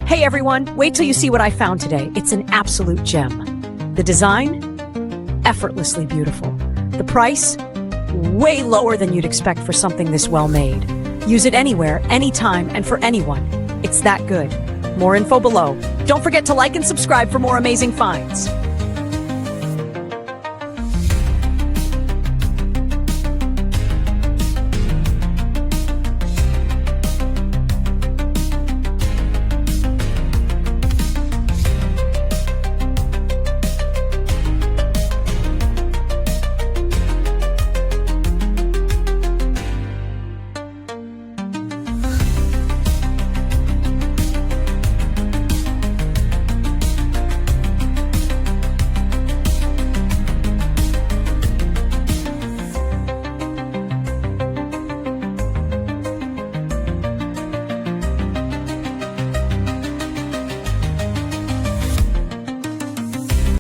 Hey everyone, wait till you see what I found today. It's an absolute gem. The design, effortlessly beautiful. The price, way lower than you'd expect for something this well made. Use it anywhere, anytime, and for anyone. It's that good. More info below. Don't forget to like and subscribe for more amazing finds.